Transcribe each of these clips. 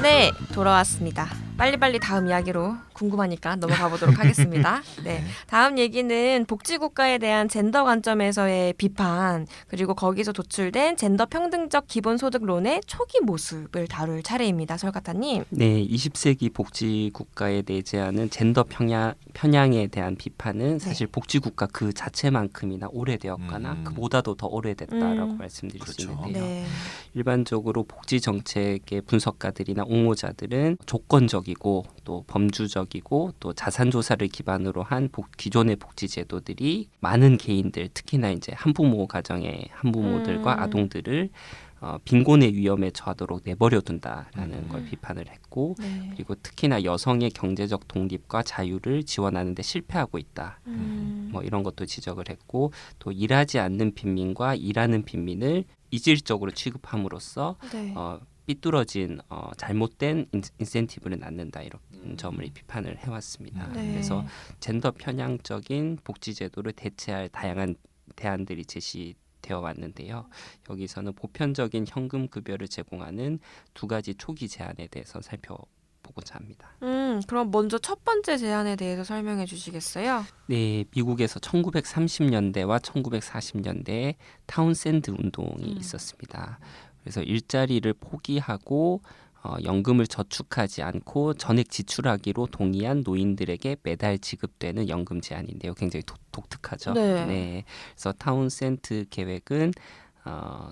네, 돌아왔습니다. 빨리빨리 다음 이야기로 궁금하니까 넘어가 보도록 하겠습니다. 네, 다음 얘기는 복지국가에 대한 젠더 관점에서의 비판, 그리고 거기서 도출된 젠더 평등적 기본소득론의 초기 모습을 다룰 차례입니다. 설가타님. 네, 20세기 복지국가에 내재하는 젠더 편향에 대한 비판은 사실 복지국가 그 자체만큼이나 오래되었거나 그보다도 더 오래됐다라고 말씀드릴 수 있는데요. 네. 일반적으로 복지정책의 분석가들이나 옹호자들은 조건적이고 또 범주적이고 또 자산조사를 기반으로 한 기존의 복지제도들이 많은 개인들, 특히나 이제 한부모 가정의 한부모들과 아동들을 빈곤의 위험에 처하도록 내버려둔다라는 걸 비판을 했고, 네. 그리고 특히나 여성의 경제적 독립과 자유를 지원하는 데 실패하고 있다. 뭐 이런 것도 지적을 했고, 또 일하지 않는 빈민과 일하는 빈민을 이질적으로 취급함으로써 네. 삐뚤어진 잘못된 인센티브를 낳는다 이런 점을 비판을 해왔습니다. 네. 그래서 젠더 편향적인 복지제도를 대체할 다양한 대안들이 제시되어 왔는데요. 여기서는 보편적인 현금 급여를 제공하는 두 가지 초기 제안에 대해서 살펴보고자 합니다. 그럼 먼저 첫 번째 제안에 대해서 설명해 주시겠어요? 네, 미국에서 1930년대와 1940년대에 타운샌드 운동이 있었습니다. 그래서 일자리를 포기하고 연금을 저축하지 않고 전액 지출하기로 동의한 노인들에게 매달 지급되는 연금 제한인데요. 굉장히 독특하죠. 네. 그래서 타운샌드 계획은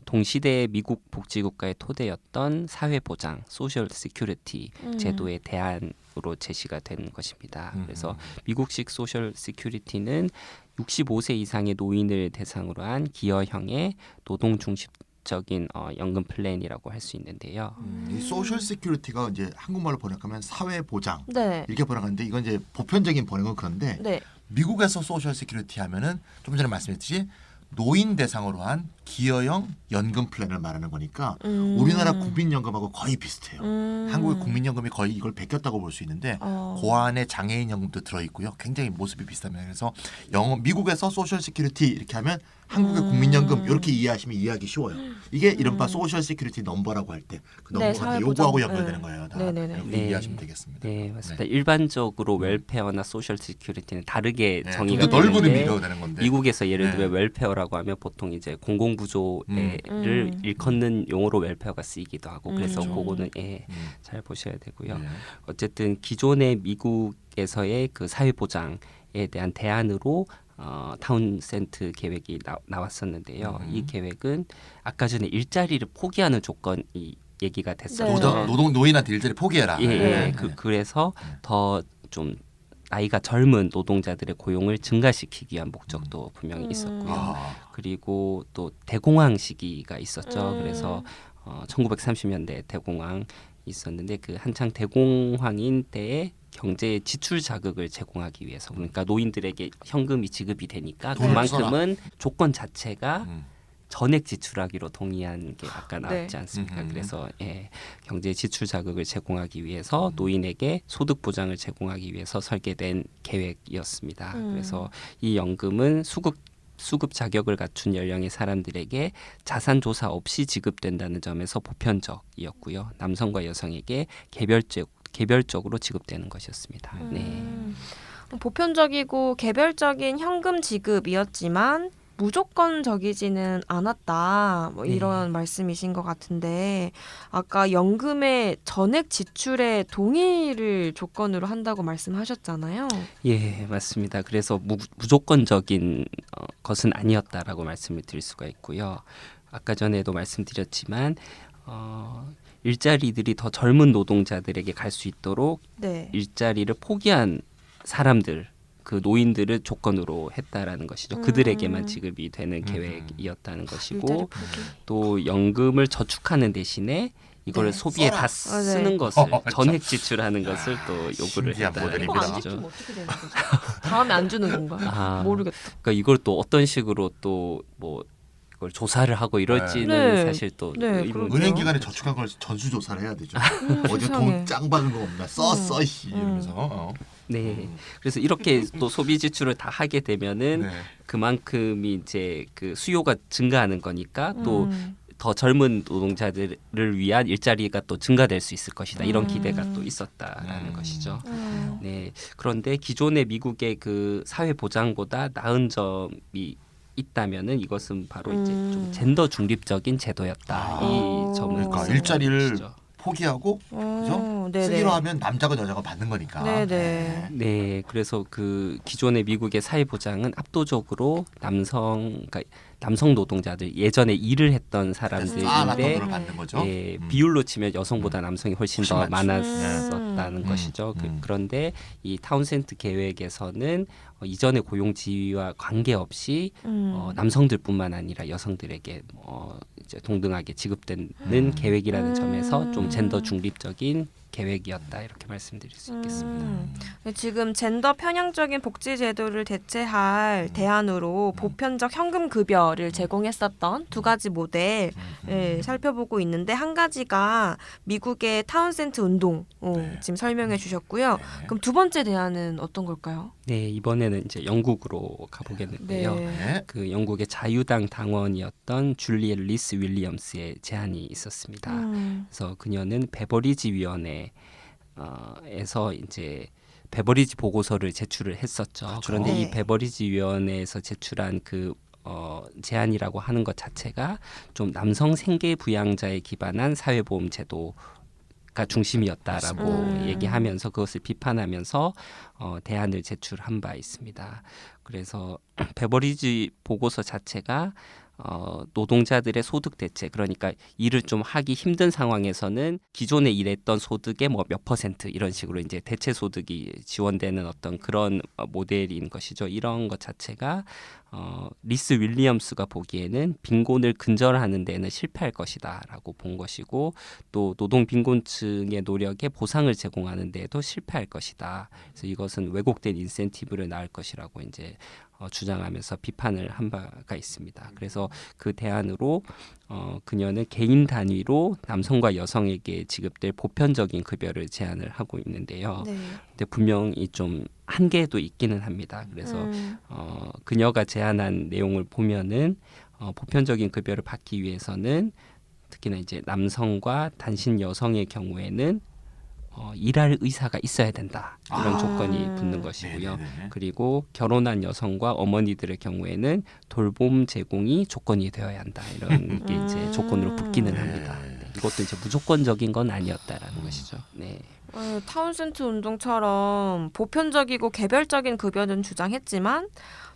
동시대의 미국 복지국가의 토대였던 사회보장, 소셜 시큐리티 제도의 대안으로 제시가 된 것입니다. 그래서 미국식 소셜 시큐리티는 65세 이상의 노인을 대상으로 한 기여형의 노동 중심적인 연금 플랜이라고 할 수 있는데요. 이 소셜 시큐리티가 이제 한국말로 번역하면 사회 보장 네. 이렇게 번역하는데 이건 이제 보편적인 번역은 그런데 네. 미국에서 소셜 시큐리티 하면은 좀 전에 말씀했듯이 노인 대상으로 한 기여형 연금 플랜을 말하는 거니까 우리나라 국민연금하고 거의 비슷해요. 한국의 국민연금이 거의 이걸 베꼈다고 볼 수 있는데 그 안에 장애인연금도 들어있고요. 굉장히 모습이 비슷합니다. 그래서 미국에서 소셜 시큐리티 이렇게 하면 한국의 국민연금 이렇게 이해하시면 이해하기 쉬워요. 이게 이른바 소셜 시큐리티 넘버라고 할 때 그 네, 넘버가 사회보장. 요거하고 연결되는 거예요. 다 네네네. 이렇게 네. 이해하시면 되겠습니다. 네, 맞습니다. 일반적으로 웰페어나 소셜 시큐리티는 다르게 네, 정의가 좀더 넓은 되는데 의미로 되는 건데 미국에서 예를 들면 네. 웰페어라고 하면 보통 이제 공공부조를 일컫는 용어로 웰페어가 쓰이기도 하고 그래서 그렇죠. 그거는 잘 보셔야 되고요. 네. 어쨌든 기존의 미국에서의 그 사회보장에 대한 대안으로 타운센트 계획이 나왔었는데요. 이 계획은 아까 전에 일자리를 포기하는 조건이 얘기가 됐었죠. 네. 노인한테 일자리 포기해라. 예, 네. 그래서 더 좀 나이가 젊은 노동자들의 고용을 증가시키기 위한 목적도 분명히 있었고요. 그리고 또 대공황 시기가 있었죠. 그래서 1930년대 대공황 있었는데 그 한창 대공황인 때에 경제 지출 자극을 제공하기 위해서 그러니까 노인들에게 현금이 지급이 되니까 돈을 그만큼은 조건 자체가 전액 지출하기로 동의한 게 아까 나왔지 네. 않습니까? 그래서 경제 지출 자극을 제공하기 위해서 노인에게 소득 보장을 제공하기 위해서 설계된 계획이었습니다. 그래서 이 연금은 수급 자격을 갖춘 연령의 사람들에게 자산 조사 없이 지급된다는 점에서 보편적이었고요. 남성과 여성에게 개별적으로 지급되는 것이었습니다. 네. 보편적이고 개별적인 현금 지급이었지만 무조건적이지는 않았다. 뭐 이런 말씀이신 것 같은데 아까 연금의 전액 지출에 동의를 조건으로 한다고 말씀하셨잖아요. 예, 맞습니다. 그래서 무조건적인 것은 아니었다라고 말씀을 드릴 수가 있고요. 아까 전에도 말씀드렸지만 일자리들이 더 젊은 노동자들에게 갈 수 있도록 네. 일자리를 포기한 사람들 그 노인들을 조건으로 했다라는 것이죠. 그들에게만 지급이 되는 계획이었다는 것이고 일자리 포기. 또 연금을 저축하는 대신에 이거를 네. 소비에 다 써라. 쓰는 것을 전액 지출하는 것을 또 요구를 신기한 했다는 이거 안 모델입니다. 지키면 것이죠. 어떻게 되는 거죠? 다음에 안 주는 건가? 모르겠다. 그러니까 이걸 또 어떤 식으로 또 뭐 그걸 조사를 하고 이럴지는 네. 사실 또 네, 의문이고. 그러게요. 은행기관에 저축한 걸 전수조사를 해야 되죠. 어제 세상에. 돈 짱 받은 거 없나 써 씨 이러면서 네. 그래서 이렇게 또 소비 지출을 다 하게 되면은 네. 그만큼이 이제 그 수요가 증가하는 거니까 또 음. 더 젊은 노동자들을 위한 일자리가 또 증가될 수 있을 것이다. 이런 기대가 또 있었다라는 것이죠. 네. 그런데 기존의 미국의 그 사회 보장보다 나은 점이 있다면은 이것은 바로 이제 좀 젠더 중립적인 제도였다. 이 점을 그러니까 말씀을 일자리를 주시죠. 포기하고 그죠? 네네. 쓰기로 하면 남자가 여자가 받는 거니까. 네네. 네, 그래서 그 기존의 미국의 사회 보장은 압도적으로 그러니까 남성 노동자들 예전에 일을 했던 낮은 사람들인데 돈을 받는 거죠. 예, 비율로 치면 여성보다 남성이 훨씬 더 훨씬 많죠. 많았었다는 것이죠. 음. 그런데 이 타운센트 계획에서는 이전의 고용 지위와 관계없이 남성들뿐만 아니라 여성들에게 이제 동등하게 지급되는 계획이라는 점에서 좀 젠더 중립적인 계획이었다 이렇게 말씀드릴 수 있겠습니다. 지금 젠더 편향적인 복지 제도를 대체할 대안으로 보편적 현금 급여를 제공했었던 두 가지 모델 살펴보고 있는데 한 가지가 미국의 타운센트 운동 지금 설명해 주셨고요. 그럼 두 번째 대안은 어떤 걸까요? 네, 이번에는 이제 영국으로 가보겠는데요. 네. 그 영국의 자유당 당원이었던 줄리엣 리스 윌리엄스의 제안이 있었습니다. 그래서 그녀는 베버리지 위원회에서 이제 베버리지 보고서를 제출을 했었죠. 그렇죠. 그런데 네. 이 베버리지 위원회에서 제출한 그 제안이라고 하는 것 자체가 좀 남성 생계 부양자에 기반한 사회보험 제도가 중심이었다라고 얘기하면서 그것을 비판하면서 대안을 제출한 바 있습니다. 그래서 베버리지 보고서 자체가 노동자들의 소득 대체 그러니까 일을 좀 하기 힘든 상황에서는 기존에 일했던 소득의 뭐 몇 퍼센트 이런 식으로 이제 대체 소득이 지원되는 어떤 그런 모델인 것이죠. 이런 것 자체가 리스 윌리엄스가 보기에는 빈곤을 근절하는 데는 실패할 것이다라고 본 것이고 또 노동 빈곤층의 노력에 보상을 제공하는 데에도 실패할 것이다. 그래서 이것은 왜곡된 인센티브를 낳을 것이라고 이제 주장하면서 비판을 한 바가 있습니다. 그래서 그 대안으로 그녀는 개인 단위로 남성과 여성에게 지급될 보편적인 급여를 제안을 하고 있는데요. 네. 근데 분명히 좀 한계도 있기는 합니다. 그래서 그녀가 제안한 내용을 보면은 보편적인 급여를 받기 위해서는 특히나 이제 남성과 단신 여성의 경우에는 일할 의사가 있어야 된다 이런 조건이 붙는 것이고요. 네네네. 그리고 결혼한 여성과 어머니들의 경우에는 돌봄 제공이 조건이 되어야 한다 이런 게 이제 조건으로 붙기는 합니다. 네, 이것도 이제 무조건적인 건 아니었다라는 것이죠. 네. 타운센트 운동처럼 보편적이고 개별적인 급여는 주장했지만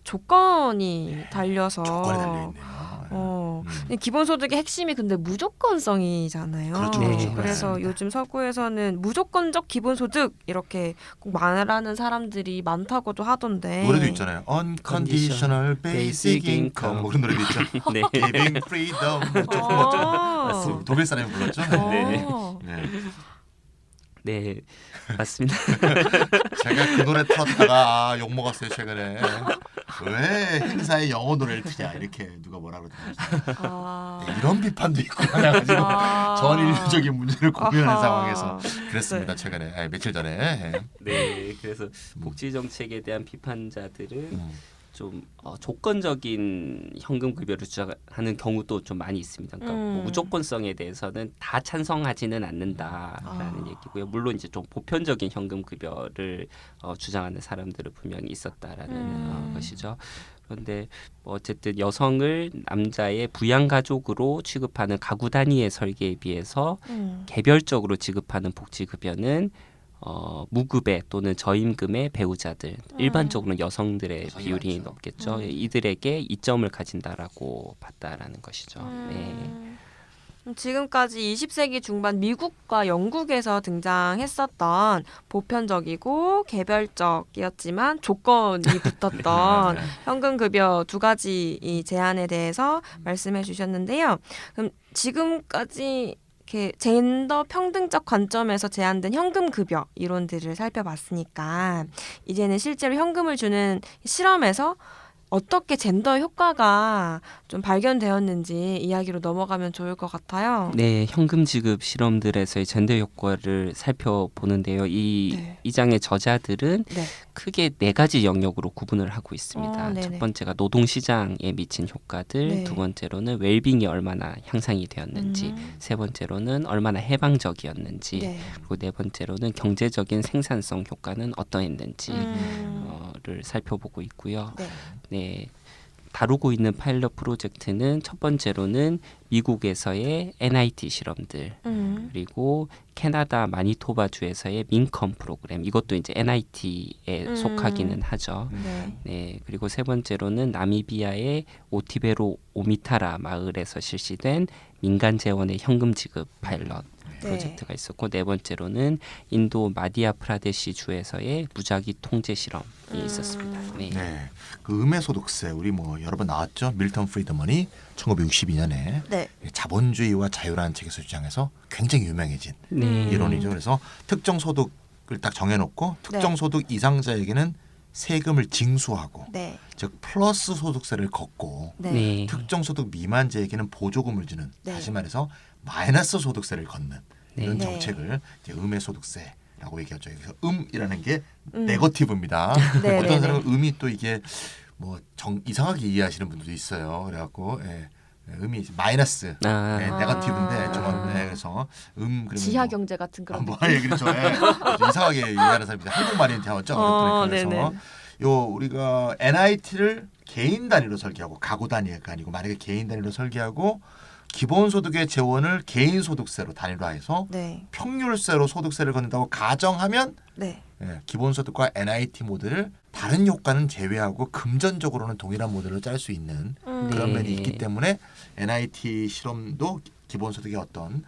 조건이 달려서 조건이 달려 있네요. 기본소득의 핵심이 근데 무조건성이잖아요. 그렇죠, 네, 그렇죠. 그래서 맞습니다. 요즘 서구에서는 무조건적 기본소득 이렇게 꼭 말하는 사람들이 많다고도 하던데. 노래도 있잖아요. Unconditional Basic Income 뭐 그런 노래도 있죠. 네. Giving Freedom 맞습니다. 독일 사람이 불렀죠. 네. 네. 네, 맞습니다. 제가 그 노래 틀었다가 욕 먹었어요 최근에. 왜 행사에 영어 노래를 트냐 이렇게 누가 뭐라 그러더라고요. 이런 비판도 있고 그래가지고 전 인류적인 문제를 고민하는 아하. 상황에서 그랬습니다 네. 최근에 며칠 전에. 네, 그래서 복지 정책에 대한 비판자들은 좀 조건적인 현금 급여를 주장하는 경우도 좀 많이 있습니다. 그러니까 뭐 무조건성에 대해서는 다 찬성하지는 않는다라는 얘기고요. 물론 이제 좀 보편적인 현금 급여를 주장하는 사람들은 분명히 있었다라는 것이죠. 그런데 뭐 어쨌든 여성을 남자의 부양 가족으로 취급하는 가구 단위의 설계에 비해서 개별적으로 지급하는 복지 급여는 무급의 또는 저임금의 배우자들 일반적으로는 여성들의 여성이 비율이 많죠. 높겠죠. 이들에게 이점을 가진다라고 봤다라는 것이죠. 네. 지금까지 20세기 중반 미국과 영국에서 등장했었던 보편적이고 개별적이었지만 조건이 붙었던 현금급여 두 가지 이 제안에 대해서 말씀해 주셨는데요. 그럼 지금까지 이렇게 젠더 평등적 관점에서 제안된 현금급여 이론들을 살펴봤으니까 이제는 실제로 현금을 주는 실험에서 어떻게 젠더 효과가 좀 발견되었는지 이야기로 넘어가면 좋을 것 같아요. 네, 현금 지급 실험들에서의 젠더 효과를 살펴보는데요. 이 장의 저자들은 네. 크게 4가지 영역으로 구분을 하고 있습니다. 네네. 첫 번째가 노동 시장에 미친 효과들, 네. 두 번째로는 웰빙이 얼마나 향상이 되었는지, 세 번째로는 얼마나 해방적이었는지, 네. 그리고 네 번째로는 경제적인 생산성 효과는 어떠했는지를 살펴보고 있고요. 네. 네. 다루고 있는 파일럿 프로젝트는 첫 번째로는 미국에서의 NIT 실험들, 그리고 캐나다 마니토바 주에서의 민컴 프로그램, 이것도 이제 NIT에 속하기는 하죠. 네. 네, 그리고 세 번째로는 나미비아의 오티베로 오미타라 마을에서 실시된 민간 재원의 현금 지급 파일럿 프로젝트가 있었고, 네 번째로는 인도 마디아 프라데시 주에서의 무작위 통제 실험이 있었습니다. 네. 네. 그 음의 소득세 우리 뭐 여러 번 나왔죠. 밀턴 프리드먼이 1962년에 네. 자본주의와 자유라는 책에서 주장해서 굉장히 유명해진 네. 이론이죠. 그래서 특정 소득을 딱 정해놓고 특정 소득 이상자에게는 세금을 징수하고 네. 즉 플러스 소득세를 걷고 네. 네. 특정 소득 미만자에게는 보조금을 주는 네. 다시 말해서 마이너스 소득세를 걷는 이런 네. 정책을 이제 음의 소득세라고 얘기하죠. 그래서 음이라는 게 네거티브입니다. 네, 어떤 네, 사람은 음이 또 이게 뭐 이상하게 이해하시는 분들도 있어요. 그래갖고 음이 마이너스, 네거티브인데 정말 그래서 그러면 지하 뭐 경제 같은 그런 뭐 그렇죠. 좀 이상하게 이해하는 사람이 한국말이 되었죠. 그래서 네네. 요 우리가 NIT를 개인 단위로 설계하고 가구 단위가 아니고 만약에 개인 단위로 설계하고 기본소득의 재원을 개인 소득세로 단일화해서 네. 평균세로 소득세를 걷는다고 가정하면 네. 기본소득과 NIT 모델을 다른 효과는 제외하고 금전적으로는 동일한 모델로 짤 수 있는 그런 네. 면이 있기 때문에 NIT 실험도 기본소득의 어떤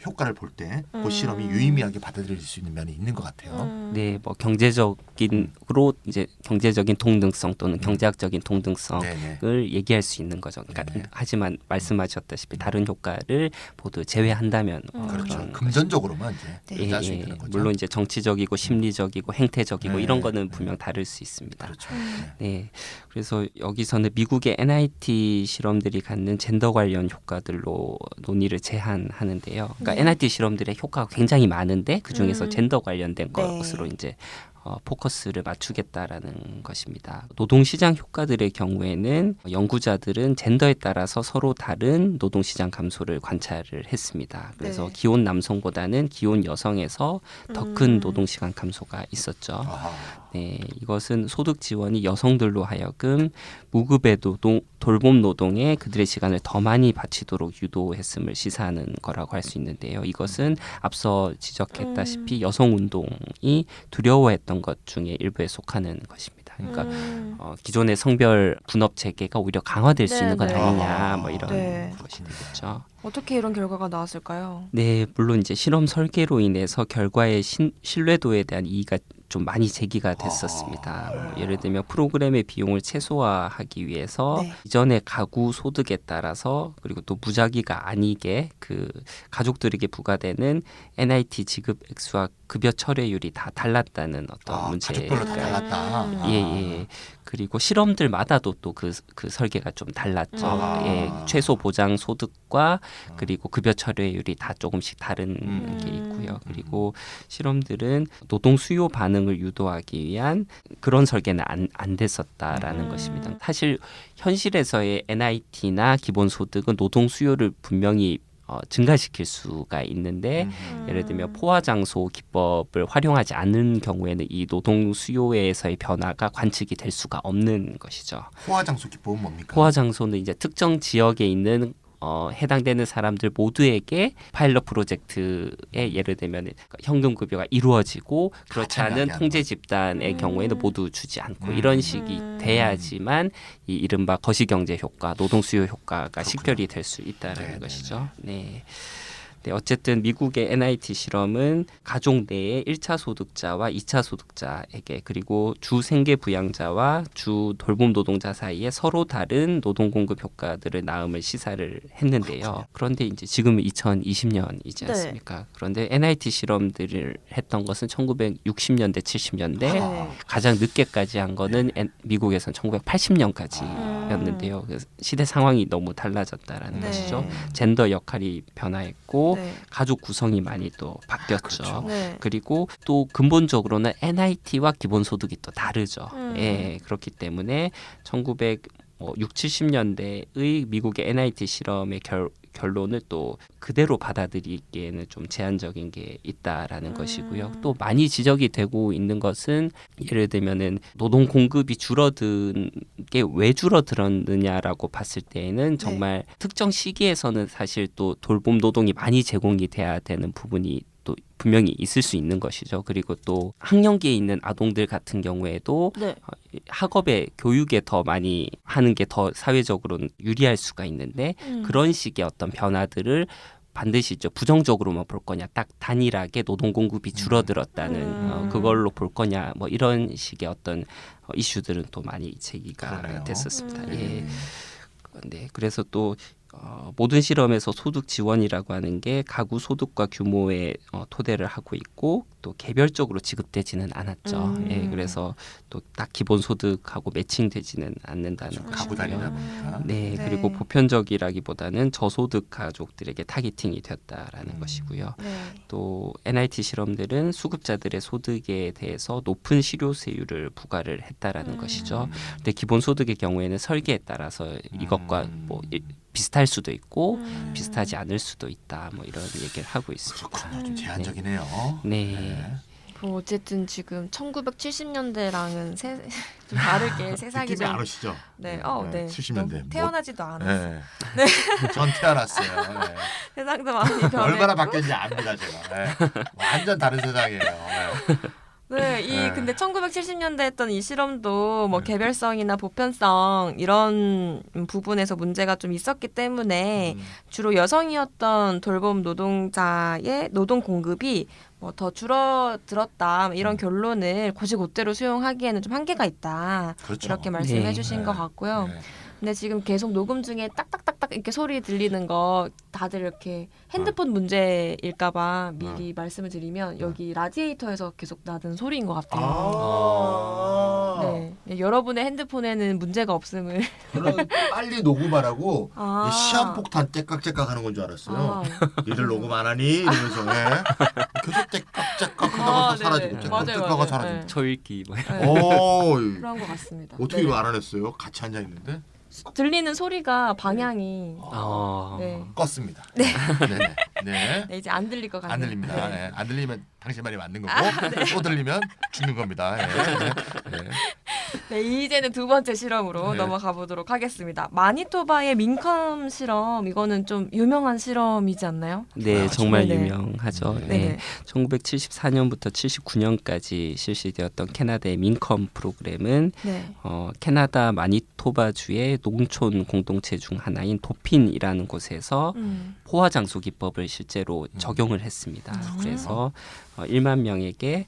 효과를 볼 때 그 실험이 유의미하게 받아들일 수 있는 면이 있는 것 같아요. 네, 뭐 경제적인으로 이제 경제적인 동등성 또는 경제학적인 동등성을 네네. 얘기할 수 있는 거죠. 그러니까 네네. 하지만 말씀하셨다시피 다른 효과를 모두 제외한다면 그렇죠. 그런 금전적으로만 이제 예, 짤 수 예. 있는 거죠. 물론 이제 정치적이고 심리적이고 행태적이고 네, 이런 거는 네. 분명 다를 수 있습니다. 그렇죠. 네, 그래서 여기서는 미국의 NIT 실험들이 갖는 젠더 관련 효과들로 논의를 제한하는데요. 그러니까 네. NIT 실험들의 효과가 굉장히 많은데 그 중에서 젠더 관련된 네. 것으로 이제 포커스를 맞추겠다라는 것입니다. 노동시장 효과들의 경우에는 연구자들은 젠더에 따라서 서로 다른 노동시장 감소를 관찰을 했습니다. 그래서 네. 기혼 남성보다는 기혼 여성에서 더 큰 노동시간 감소가 있었죠. 아하. 네, 이것은 소득 지원이 여성들로 하여금 무급의 돌봄 노동에 그들의 시간을 더 많이 바치도록 유도했음을 시사하는 거라고 할 수 있는데요. 이것은 앞서 지적했다시피 여성 운동이 두려워했던 것 중에 일부에 속하는 것입니다. 그러니까 기존의 성별 분업 체계가 오히려 강화될 수 있는 건 네. 아니냐, 뭐 이런 네. 것이겠죠. 어떻게 이런 결과가 나왔을까요? 네, 물론 이제 실험 설계로 인해서 결과의 신뢰도에 대한 이의가 좀 많이 제기가 됐었습니다. 뭐 예를 들면 프로그램의 비용을 최소화하기 위해서 네. 이전의 가구 소득에 따라서 그리고 또 무작위가 아니게 그 가족들에게 부과되는 NIT 지급 액수와 급여 철회율이 다 달랐다는 어떤 문제가 가족별로 다 달랐다. 예. 그리고 실험들마다도 또 그 설계가 좀 달랐죠. 예, 최소 보장 소득과 그리고 급여 철회율이 다 조금씩 다른 게 있고요. 그리고 실험들은 노동 수요 반응을 유도하기 위한 그런 설계는 안 됐었다라는 것입니다. 사실 현실에서의 NIT나 기본 소득은 노동 수요를 분명히 증가시킬 수가 있는데 예를 들면 포화 장소 기법을 활용하지 않는 경우에는 이 노동 수요에서의 변화가 관측이 될 수가 없는 것이죠. 포화 장소 기법은 뭡니까? 포화 장소는 이제 특정 지역에 있는 해당되는 사람들 모두에게 파일럿 프로젝트에 예를 들면 현금 급여가 이루어지고 그렇지 않은 참여하게 통제 하는 집단의 경우에는 모두 주지 않고 이런 식이 돼야지만 이 이른바 거시경제 효과, 노동 수요 효과가 식별이 될 수 있다라는 네네네. 것이죠. 네. 네, 어쨌든 미국의 NIT 실험은 가족 내의 1차 소득자와 2차 소득자에게 그리고 주 생계 부양자와 주 돌봄 노동자 사이에 서로 다른 노동 공급 효과들을 낳음을 시사를 했는데요. 그런데 이제 지금은 2020년이지 네. 않습니까? 그런데 NIT 실험들을 했던 것은 1960년대, 70년대 네. 가장 늦게까지 한 거는 미국에서는 1980년까지였는데요. 그래서 시대 상황이 너무 달라졌다라는 네. 것이죠. 젠더 역할이 변화했고 네. 가족 구성이 많이 또 바뀌었죠. 그렇죠. 네. 그리고 또 근본적으로는 NIT와 기본소득이 또 다르죠. 음. 예, 그렇기 때문에 1960, 70년대의 미국의 NIT 실험의 결론을 또 그대로 받아들이기에는 좀 제한적인 게 있다라는 것이고요. 또 많이 지적이 되고 있는 것은 예를 들면은 노동 공급이 줄어든 게 왜 줄어들었느냐라고 봤을 때에는 정말 특정 시기에서는 사실 또 돌봄 노동이 많이 제공이 돼야 되는 부분이 또 분명히 있을 수 있는 것이죠. 그리고 또 학령기에 있는 아동들 같은 경우에도 네. 학업에 교육에 더 많이 하는 게 더 사회적으로는 유리할 수가 있는데 그런 식의 어떤 변화들을 반드시 부정적으로만 볼 거냐, 딱 단일하게 노동 공급이 줄어들었다는 그걸로 볼 거냐, 뭐 이런 식의 어떤 이슈들은 또 많이 제기가 그러네요. 됐었습니다. 예. 네, 그래서 또 모든 실험에서 소득 지원이라고 하는 게 가구 소득과 규모에 토대를 하고 있고 또 개별적으로 지급되지는 않았죠. 예, 그래서 또 딱 기본 소득하고 매칭되지는 않는다는 가구 것이고요. 단위다 보니까. 네, 네. 그리고 보편적이라기보다는 저소득 가족들에게 타깃팅이 됐다라는 것이고요. 네. 또 NIT 실험들은 수급자들의 소득에 대해서 높은 실효세율을 부과를 했다라는 것이죠. 근데 기본 소득의 경우에는 설계에 따라서 이것과 뭐 비슷할 수도 있고 비슷하지 않을 수도 있다. 뭐 이런 얘기를 하고 있습니다. 그렇군요. 좀 제한적이네요. 네. 그 어쨌든 지금 1970년대랑은 좀 다르게 세상이 느낌이 좀 안 오시죠? 네, 네, 네. 70년대. 태어나지도 않았어요. 네. 전 태어났어요. 네. 세상도 많이 변했고. 얼마나 바뀌었는지 압니다, 제가. 네. 완전 다른 세상이에요. 네. 네, 네. 근데 1970년대 했던 이 실험도 뭐 개별성이나 보편성 이런 부분에서 문제가 좀 있었기 때문에 주로 여성이었던 돌봄 노동자의 노동 공급이 뭐 더 줄어들었다 이런 결론을 곧이곧대로 수용하기에는 좀 한계가 있다. 그렇죠. 이렇게 말씀해 네. 주신 것 같고요. 네. 근데 지금 계속 녹음 중에 딱딱딱딱 이렇게 소리 들리는 거 다들 이렇게 핸드폰 문제일까봐 미리 말씀을 드리면 여기 라디에이터에서 계속 나는 소리인 것 같아요. 아. 네, 여러분의 핸드폰에는 문제가 없음을. 저는 빨리 녹음하라고 아. 시한폭탄 째깍째깍 하는 건 줄 알았어요. 아. 니들 녹음 안 하니? 이러면서 계속 째깍째깍 하다가 네네. 사라지고 맞아요, 째깍째깍 맞아요. 사라지고. 네. 초읽기 뭐 오, 그런 것 같습니다. 어떻게 네. 이거 알아냈어요? 같이 앉아 있는데 들리는 소리가 방향이 네. 껐습니다. 네. 네. 네, 이제 안 들릴 것 같네요. 안 들립니다. 네. 네. 안 들리면 당신 말이 맞는 거고 또 들리면 죽는 겁니다. 네. 네, 이제는 두 번째 실험으로 네. 넘어가 보도록 하겠습니다. 마니토바의 민컴 실험, 이거는 좀 유명한 실험이지 않나요? 네, 정말 네네. 유명하죠. 네네. 네. 1974년부터 79년까지 실시되었던 캐나다의 민컴 프로그램은 네. 캐나다 마니토바주의 농촌 공동체 중 하나인 도핀이라는 곳에서 포화장수 기법을 실제로 적용을 했습니다. 그래서 1만 명에게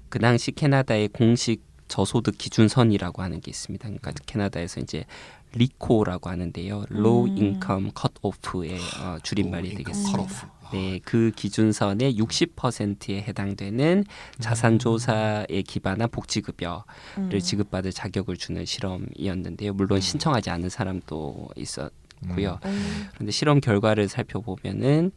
그 당시 캐나다의 공식 저소득 기준선이라고 하는 게 있습니다. 그러니까 캐나다에서 이제 리코라고 하는데요. Low Income Cut-Off의 줄임말이 되겠습니다. 네, 그 기준선의 60%에 해당되는 자산조사에 기반한 복지급여를 지급받을 자격을 주는 실험이었는데요. 물론 신청하지 않은 사람도 있었고요. 그런데 실험 결과를 살펴보면은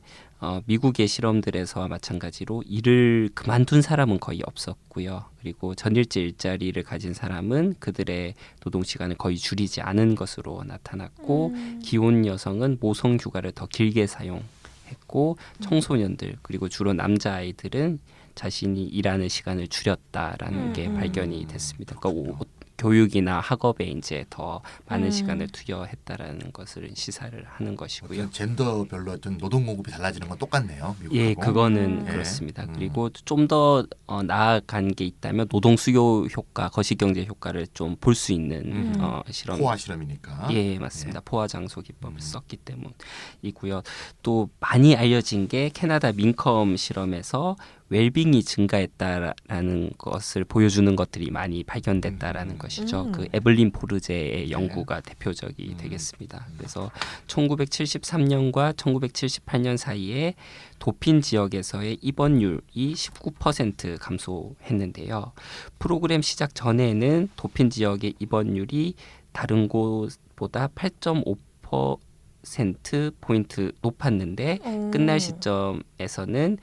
미국의 실험들에서와 마찬가지로 일을 그만둔 사람은 거의 없었고요. 그리고 전일제 일자리를 가진 사람은 그들의 노동 시간을 거의 줄이지 않은 것으로 나타났고 기혼 여성은 모성 휴가를 더 길게 사용했고 청소년들 그리고 주로 남자아이들은 자신이 일하는 시간을 줄였다라는 게 발견이 됐습니다. 그러니까 교육이나 학업에 이제 더 많은 음. 시간을 투여했다라는 것을 시사를 하는 것이고요. 어떤 젠더별로 어떤 노동 공급이 달라지는 건 똑같네요. 미국하고. 예, 그거는 예. 그렇습니다. 음. 그리고 좀 더 나아간 게 있다면 노동 수요 효과, 거시경제 효과를 좀 볼 수 있는 실험. 포화 실험이니까. 예, 맞습니다. 포화 장소 기법을 썼기 때문이고요. 또 많이 알려진 게 캐나다 민컴 실험에서 웰빙이 증가했다라는 것을 보여주는 것들이 많이 발견됐다라는 것이죠. 그 에블린 포르제의 연구가 대표적이 되겠습니다. 그래서 1973년과 1978년 사이에 도핀 지역에서의 입원율이 19% 감소했는데요. 프로그램 시작 전에는 도핀 지역의 입원율이 다른 곳보다 8.5% 포인트 높았는데 끝날 시점에서는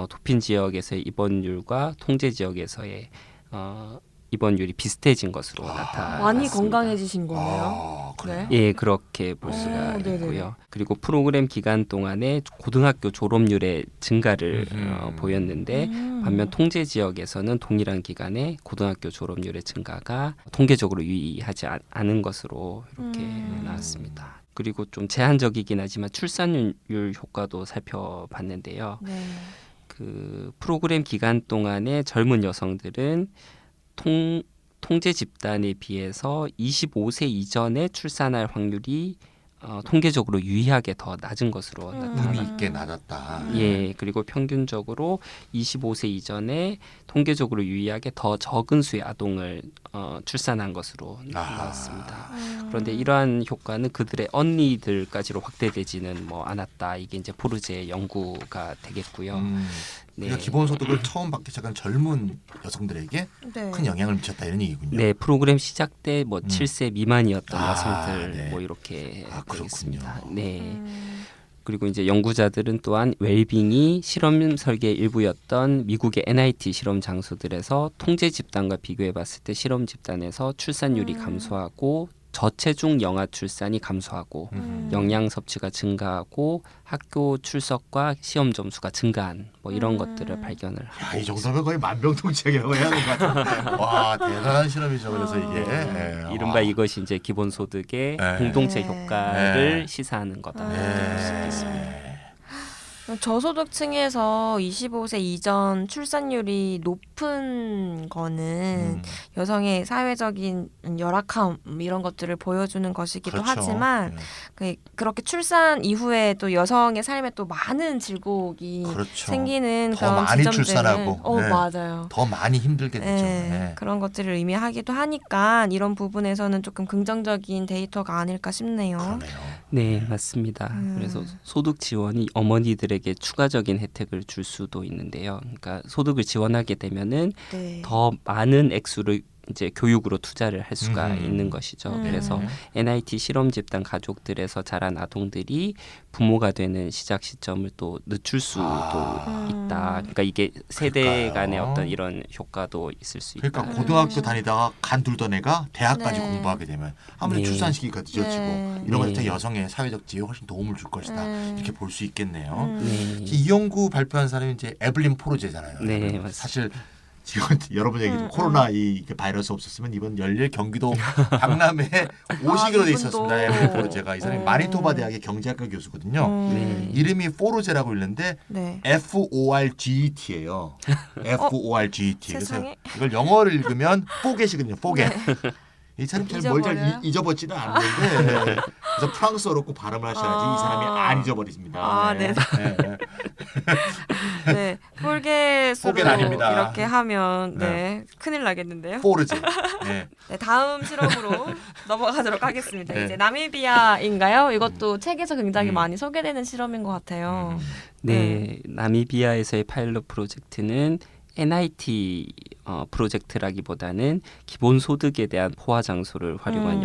도핀 지역에서의 입원율과 통제 지역에서의 입원율이 비슷해진 것으로 나타났습니다. 많이 건강해지신 거네요. 아, 그래요? 예, 그렇게 볼 수가 네네. 있고요. 그리고 프로그램 기간 동안에 고등학교 졸업률의 증가를 보였는데 반면 통제 지역에서는 동일한 기간에 고등학교 졸업률의 증가가 통계적으로 유의하지 않은 것으로 이렇게 나왔습니다. 그리고 좀 제한적이긴 하지만 출산율 효과도 살펴봤는데요. 네. 그 프로그램 기간 동안에 젊은 여성들은 통제 집단에 비해서 25세 이전에 출산할 확률이 통계적으로 유의하게 더 낮은 것으로 의미 나타났습니다. 있게 낮았다. 예, 그리고 평균적으로 25세 이전에 통계적으로 유의하게 더 적은 수의 아동을 출산한 것으로 나왔습니다. 그런데 이러한 효과는 그들의 언니들까지로 확대되지는 않았다. 이게 이제 포르제의 연구가 되겠고요. 네. 그러니까 기본소득을 처음 받기 시작한 젊은 여성들에게 네. 큰 영향을 미쳤다 이런 얘기군요. 네, 프로그램 시작 때 7세 미만이었던 여성들 네. 이렇게 그렇군요. 되겠습니다. 네. 그리고 이제 연구자들은 또한 웰빙이 실험 설계 일부였던 미국의 NIT 실험 장소들에서 통제 집단과 비교해 봤을 때 실험 집단에서 출산율이 감소하고 저체중 영아 출산이 감소하고 영양 섭취가 증가하고 학교 출석과 시험 점수가 증가한 이런 것들을 발견을 하고 이 정도면 거의 만병통치약이라고 해야 될 것 같아요. 와, 대단한 실험이죠. 그래서 이게 이른바 이것이 이제 기본소득의 네. 공동체 네. 효과를 네. 시사하는 거다. 저소득층에서 25세 이전 출산율이 높은 거는 여성의 사회적인 열악함 이런 것들을 보여주는 것이기도 그렇죠. 하지만 그렇게 출산 이후에 또 여성의 삶에 또 많은 질곡이 그렇죠. 생기는 더 그런 많이 지점들은 출산하고, 네. 맞아요. 더 많이 힘들게 되죠. 네, 네. 그런 것들을 의미하기도 하니까 이런 부분에서는 조금 긍정적인 데이터가 아닐까 싶네요. 그러네요. 네, 맞습니다. 그래서 소득 지원이 어머니들에게 추가적인 혜택을 줄 수도 있는데요. 그러니까 소득을 지원하게 되면은 네. 더 많은 액수를 이제 교육으로 투자를 할 수가 있는 것이죠. 그래서 NIT 실험 집단 가족들에서 자란 아동들이 부모가 되는 시작 시점을 또 늦출 수도 있다. 그러니까 이게 세대 간의 그러니까요. 어떤 이런 효과도 있을 수 있다. 그러니까 고등학교 다니다가 간둘던 애가 대학까지 네. 공부하게 되면 아무래도 네. 출산 시기가 늦어지고 네. 이런 것들 네. 여성의 사회적 지위에 훨씬 도움을 줄 것이다. 이렇게 볼 수 있겠네요. 네. 이 연구 발표한 사람이 이제 에블린 포르제잖아요. 네, 맞습니다. 사실 지금 여러분 얘기도 코로나 이 바이러스 없었으면 이번 열릴 경기도 박람회에 오시기로 돼 있었습니다. 에블린 포르제가 이 사람이 마니토바 대학의 경제학과 교수거든요. 네. 이름이 포르제라고 읽는데 네. FORGET예요. FORGET. 그래서 세상에. 이걸 영어를 읽으면 포겟이거든요. 포겟. 이 사람이 뭘 잘 잊어버려요? 잊어버지는 않는데 그래서 프랑스어로 꼭 발음을 하셔야지 이 사람이 안 잊어버리십니다. 네. 네. 네, 폴게스로 포겟 아닙니다. 이렇게 하면 큰일 나겠는데요. 포르제. 네. 네, 다음 실험으로 넘어가도록 하겠습니다. 네. 이제 나미비아인가요? 이것도 책에서 굉장히 많이 소개되는 실험인 것 같아요. 네, 나미비아에서의 파일럿 프로젝트는 NIT 프로젝트라기보다는 기본소득에 대한 포화 장소를 활용한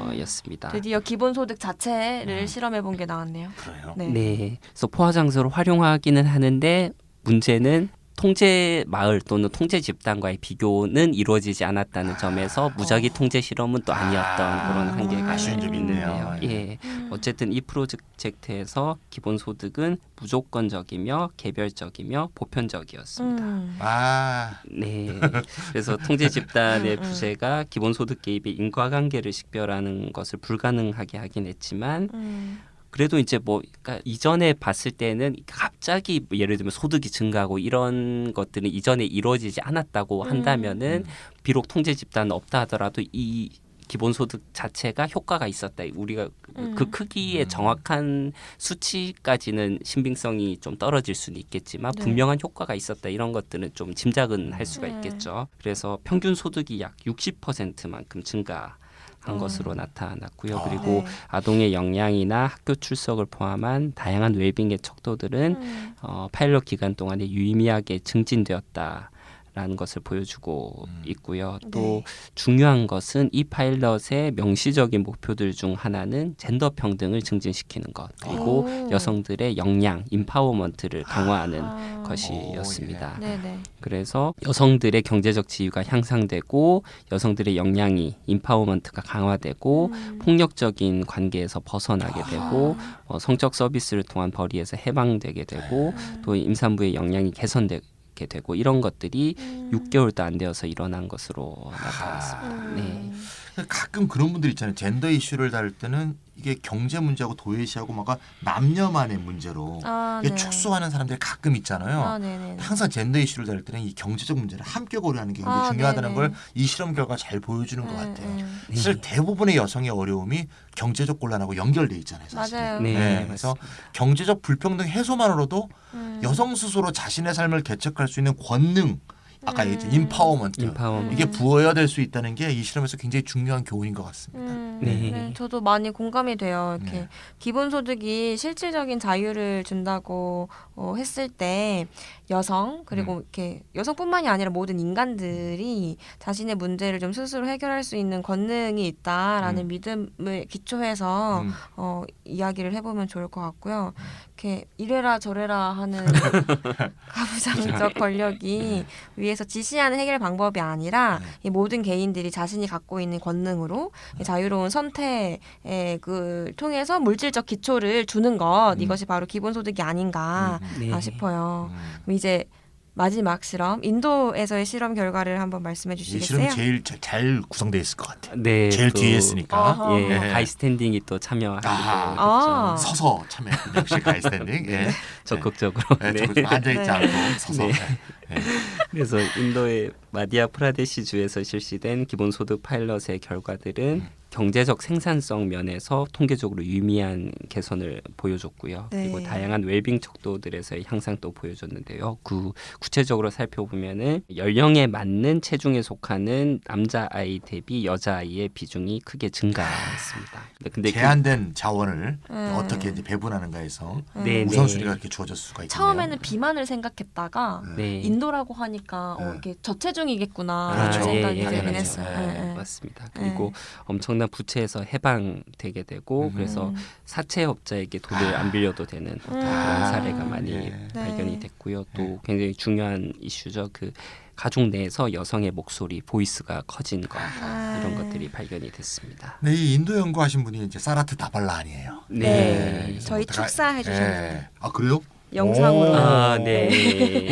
연구였습니다. 드디어 기본소득 자체를 실험해 본 게 나왔네요. 그래요. 네. 네, 그래서 포화 장소를 활용하기는 하는데 문제는 통제 마을 또는 통제 집단과의 비교는 이루어지지 않았다는 점에서 무작위 통제 실험은 또 아니었던 그런 한계가 아쉬운 점이 있네요. 있는데요. 예. 어쨌든 이 프로젝트에서 기본소득은 무조건적이며 개별적이며 보편적이었습니다. 아, 네. 그래서 통제 집단의 부재가 기본소득 개입의 인과관계를 식별하는 것을 불가능하게 하긴 했지만 그래도 이제 뭐 그러니까 이전에 봤을 때는 갑자기 예를 들면 소득이 증가하고 이런 것들은 이전에 이루어지지 않았다고 한다면은 비록 통제 집단은 없다 하더라도 이 기본소득 자체가 효과가 있었다. 우리가 그 크기의 정확한 수치까지는 신빙성이 좀 떨어질 수는 있겠지만 네. 분명한 효과가 있었다. 이런 것들은 좀 짐작은 할 수가 있겠죠. 그래서 평균 소득이 약 60%만큼 증가한 것으로 나타났고요. 그리고 네. 아동의 역량이나 학교 출석을 포함한 다양한 웰빙의 척도들은 파일럿 기간 동안에 유의미하게 증진되었다. 라는 것을 보여주고 있고요. 또 중요한 것은 이 파일럿의 명시적인 목표들 중 하나는 젠더 평등을 증진시키는 것 그리고 여성들의 역량, 임파워먼트를 강화하는 것이었습니다. 네네. 그래서 여성들의 경제적 지위가 향상되고 여성들의 역량이 임파워먼트가 강화되고 폭력적인 관계에서 벗어나게 되고 성적 서비스를 통한 벌이에서 해방되게 되고 또 임산부의 역량이 개선되게 되고 이런 것들이 6개월도 안 되어서 일어난 것으로 나타났습니다. 네. 가끔 그런 분들 있잖아요. 젠더 이슈를 다룰 때는 이게 경제 문제하고 도외시하고 뭔가 남녀만의 문제로 이게 네. 축소하는 사람들이 가끔 있잖아요. 네네. 항상 젠더 이슈를 다룰 때는 이 경제적 문제를 함께 고려하는 게 굉장히 중요하다는 네네. 걸 이 실험 결과가 잘 보여주는 것 같아요. 네. 사실 대부분의 여성의 어려움이 경제적 곤란하고 연결돼 있잖아요. 사실. 맞아요. 네, 그래서 경제적 불평등 해소만으로도 여성 스스로 자신의 삶을 개척할 수 있는 권능, 아까 얘기했죠 임파워먼트. 이게 부여될 수 있다는 게 이 실험에서 굉장히 중요한 교훈인 것 같습니다. 네. 저도 많이 공감이 돼요. 이렇게 네. 기본소득이 실질적인 자유를 준다고 했을 때 여성 그리고 이렇게 여성뿐만이 아니라 모든 인간들이 자신의 문제를 좀 스스로 해결할 수 있는 권능이 있다라는 믿음을 기초해서 이야기를 해보면 좋을 것 같고요. 이렇게 이래라 저래라 하는 가부장적 권력이 위에서 지시하는 해결 방법이 아니라 이 모든 개인들이 자신이 갖고 있는 권능으로 이 자유로운 선택을 통해서 물질적 기초를 주는 것 이것이 바로 기본소득이 아닌가 네. 싶어요. 그럼 이제 마지막 실험 인도에서의 실험 결과를 한번 말씀해 이 주시겠어요? 실험이 제일 잘 구성되어 있을 것 같아요. 네, 제일 또, 뒤에 있으니까 예, 네. 가이스탠딩이 또 참여하게 아. 됐죠. 서서 참여 역시 가이스탠딩. 예. 적극적으로. 네. 네. 네. 앉아있지 네. 않고 서서. 네. 네. 그래서 인도의 마디아 프라데시 주에서 실시된 기본소득 파일럿의 결과들은 경제적 생산성 면에서 통계적으로 유의미한 개선을 보여줬고요. 네. 그리고 다양한 웰빙 척도들에서의 향상도 보여줬는데요. 구체적으로 살펴보면은 연령에 맞는 체중에 속하는 남자 아이 대비 여자 아이의 비중이 크게 증가했습니다. 근데 제한된 자원을 어떻게 이제 배분하는가에서 네, 우선순위가 이렇게 주어졌을 수가 있겠네요. 처음에는 비만을 생각했다가 네. 인도라고 하니까 네. 이렇게 저체중이겠구나 그렇죠. 생각이 예, 예, 들긴 당연하죠. 했어요. 네. 맞습니다. 그리고 엄청난 부채에서 해방되게 되고 그래서 사채업자에게 돈을 안 빌려도 되는 그런 사례가 많이 네. 발견이 됐고요. 또 굉장히 중요한 이슈죠. 그 가족 내에서 여성의 목소리, 보이스가 커진 것 이런 것들이 발견이 됐습니다. 네, 이 인도 연구하신 분이 이제 사라트 다발라니에요. 네. 저희 어떡하- 축사해 주셨는데 네. 아 그래요? 영상으로. 오. 아, 네.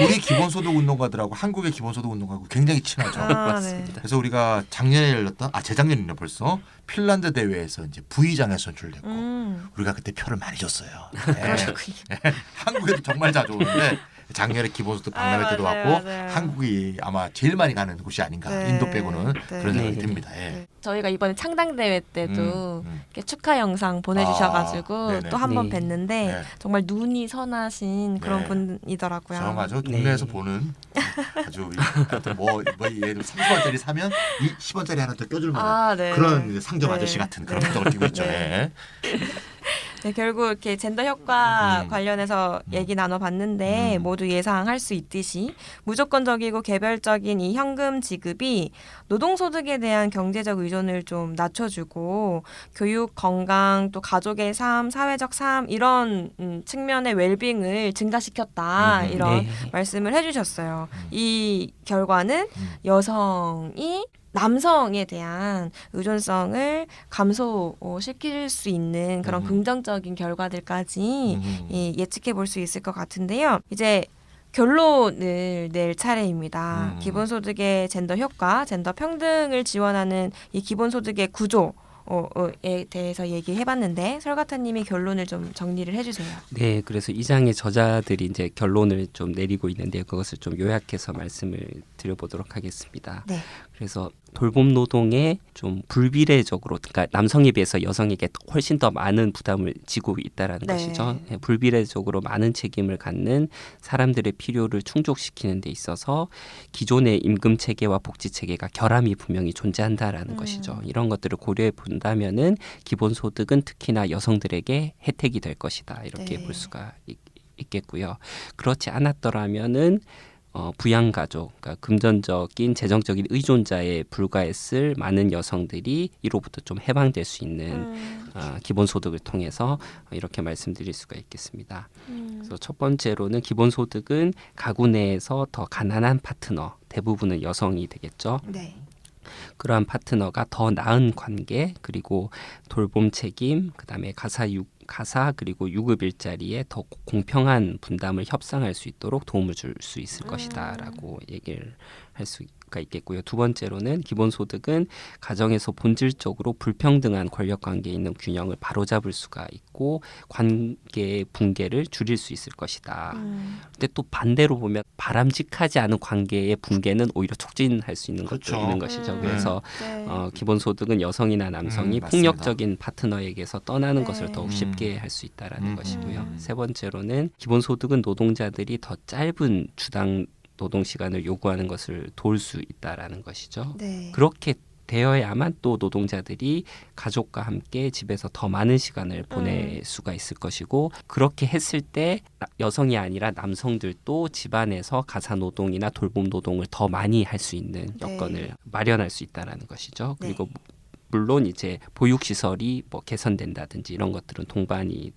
우리 기본소득 운동가들하고 한국의 기본소득 운동가하고 굉장히 친하죠. 맞습니다. 그래서 우리가 작년에 열렸던 재작년이네 벌써 핀란드 대회에서 이제 부의장에 선출됐고 우리가 그때 표를 많이 줬어요. 네. 한국에도 정말 자주 오는데 작년에 기본소득 박람회 때도 맞아요, 왔고 맞아요. 한국이 아마 제일 많이 가는 곳이 아닌가 네. 인도 빼고는 네. 그런 생각이 네. 듭니다. 예. 저희가 이번에 창당 대회 때도 음. 이렇게 축하 영상 보내주셔가지고 아, 네네. 또 한 번 네. 뵀는데 네. 정말 눈이 선하신 그런 네. 분이더라고요. 정하죠. 동네에서 네. 보는 아주 하여튼 뭐 예를 들어 30원짜리 사면 이 10원짜리 하나 더 껴줄 만한 네. 그런 상점 네. 아저씨 같은 그런 네. 표정을 띄고 있죠. 네. 예. 네, 결국 이렇게 젠더 효과 음. 관련해서 얘기 나눠봤는데 모두 예상할 수 있듯이 무조건적이고 개별적인 이 현금 지급이 노동소득에 대한 경제적 의존을 좀 낮춰주고 교육, 건강, 또 가족의 삶, 사회적 삶 이런 측면의 웰빙을 증가시켰다 이런 네. 말씀을 해주셨어요. 이 결과는 여성이 남성에 대한 의존성을 감소시킬 수 있는 그런 긍정적인 결과들까지 예측해 볼 수 있을 것 같은데요. 이제 결론을 낼 차례입니다. 기본소득의 젠더 효과, 젠더 평등을 지원하는 이 기본소득의 구조 에 대해서 얘기해봤는데 설가타님이 결론을 좀 정리를 해주세요. 네, 그래서 이 장의 저자들이 이제 결론을 좀 내리고 있는데 그것을 좀 요약해서 말씀을 드려보도록 하겠습니다. 네. 그래서 돌봄 노동에 좀 불비례적으로, 그러니까 남성에 비해서 여성에게 훨씬 더 많은 부담을 지고 있다라는 네. 것이죠. 예, 불비례적으로 많은 책임을 갖는 사람들의 필요를 충족시키는 데 있어서 기존의 임금 체계와 복지 체계가 결함이 분명히 존재한다라는 것이죠. 이런 것들을 고려해 본다면은 기본소득은 특히나 여성들에게 혜택이 될 것이다 이렇게 네. 볼 수가 있겠고요. 그렇지 않았더라면은 부양가족, 그러니까 금전적인 재정적인 의존자에 불과했을 많은 여성들이 이로부터 좀 해방될 수 있는 기본소득을 통해서 이렇게 말씀드릴 수가 있겠습니다. 그래서 첫 번째로는 기본소득은 가구 내에서 더 가난한 파트너, 대부분은 여성이 되겠죠. 네. 그러한 파트너가 더 나은 관계, 그리고 돌봄 책임, 그다음에 가사 그리고 유급 일자리에 더 공평한 분담을 협상할 수 있도록 도움을 줄 수 있을 것이다라고 얘기를 할 수가 있겠고요. 두 번째로는 기본소득은 가정에서 본질적으로 불평등한 권력관계에 있는 균형을 바로잡을 수가 있고 관계의 붕괴를 줄일 수 있을 것이다. 근데 또 반대로 보면 바람직하지 않은 관계의 붕괴는 오히려 촉진할 수 있는 것도 그렇죠. 있는 것이죠. 그래서 네. 기본소득은 여성이나 남성이 맞습니다. 폭력적인 파트너에게서 떠나는 네. 것을 더욱 쉽게 할 수 있다라는 것이고요. 음. 세 번째로는 기본소득은 노동자들이 더 짧은 주당 노동 시간을 요구하는 것을 도울 수 있다라는 것이죠. 네. 그렇게 되어야만 또 노동자들이 가족과 함께 집에서 더 많은 시간을 보낼 수가 있을 것이고 그렇게 했을 때 여성이 아니라 남성들도 집안에서 가사 노동이나 돌봄 노동을 더 많이 할 수 있는 네. 여건을 마련할 수 있다라는 것이죠. 네. 그리고 물론 이제 보육 시설이 뭐 개선된다든지 이런 것들은 동반이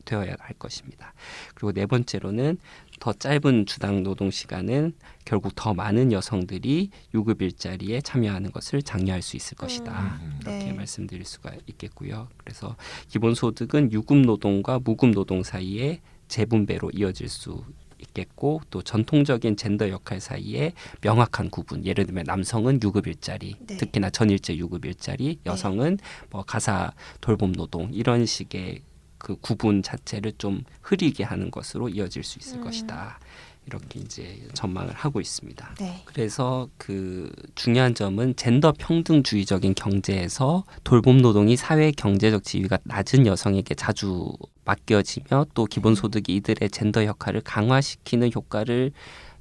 되어야 할 것입니다. 그리고 네 번째로는 더 짧은 주당 노동 시간은 결국 더 많은 여성들이 유급 일자리에 참여하는 것을 장려할 수 있을 것이다. 이렇게 네. 말씀드릴 수가 있겠고요. 그래서 기본소득은 유급 노동과 무급 노동 사이에 재분배로 이어질 수 있겠고 또 전통적인 젠더 역할 사이에 명확한 구분. 예를 들면 남성은 유급 일자리, 네. 특히나 전일제 유급 일자리, 여성은 뭐 가사 돌봄 노동 이런 식의 그 구분 자체를 좀 흐리게 하는 것으로 이어질 수 있을 것이다. 이렇게 이제 전망을 하고 있습니다. 네. 그래서 그 중요한 점은 젠더 평등주의적인 경제에서 돌봄 노동이 사회 경제적 지위가 낮은 여성에게 자주 맡겨지며 또 기본소득이 이들의 젠더 역할을 강화시키는 효과를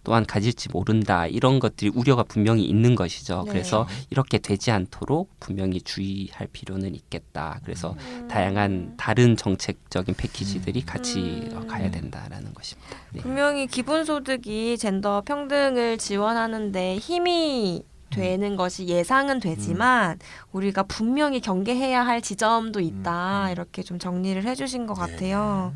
또한 가질지 모른다. 이런 것들이 우려가 분명히 있는 것이죠. 네. 그래서 이렇게 되지 않도록 분명히 주의할 필요는 있겠다. 그래서 다양한 다른 정책적인 패키지들이 같이 가야 된다라는 것입니다. 네. 분명히 기본소득이 젠더 평등을 지원하는데 힘이 되는 것이 예상은 되지만 우리가 분명히 경계해야 할 지점도 있다. 이렇게 좀 정리를 해주신 것 같아요.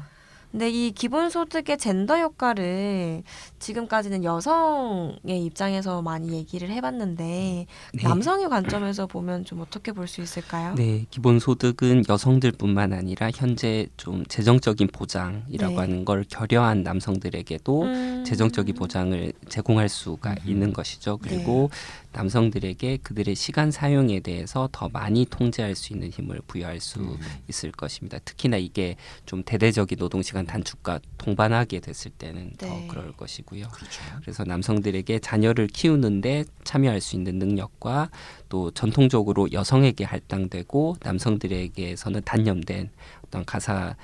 근데 이 기본소득의 젠더 효과를 지금까지는 여성의 입장에서 많이 얘기를 해봤는데 네. 남성의 관점에서 보면 좀 어떻게 볼 수 있을까요? 네, 기본소득은 여성들뿐만 아니라 현재 좀 재정적인 보장이라고 네. 하는 걸 결여한 남성들에게도 재정적인 보장을 제공할 수가 있는 것이죠. 그리고 남성들에게 그들의 시간 사용에 대해서 더 많이 통제할 수 있는 힘을 부여할 수 있을 것입니다. 특히나 이게 좀 대대적인 노동시간 단축과 동반하게 됐을 때는 더 네. 그럴 것이고요. 그렇죠. 그래서 남성들에게 자녀를 키우는데 참여할 수 있는 능력과 또 전통적으로 여성에게 할당되고 남성들에게서는 단념된 어떤 가사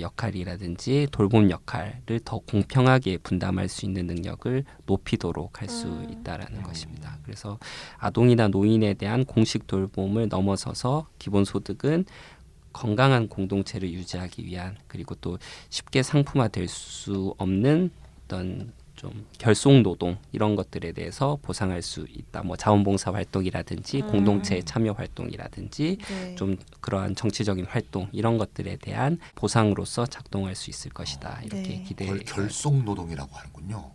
역할이라든지 돌봄 역할을 더 공평하게 분담할 수 있는 능력을 높이도록 할 수 있다라는 것입니다. 그래서 아동이나 노인에 대한 공식 돌봄을 넘어서서 기본소득은 건강한 공동체를 유지하기 위한 그리고 또 쉽게 상품화될 수 없는 어떤 좀 결속 노동 이런 것들에 대해서 보상할 수 있다. 뭐 자원봉사 활동이라든지 공동체 참여 활동이라든지 네. 좀 그러한 정치적인 활동 이런 것들에 대한 보상으로서 작동할 수 있을 것이다. 이렇게 네. 기대. 결속 노동이라고 하는군요.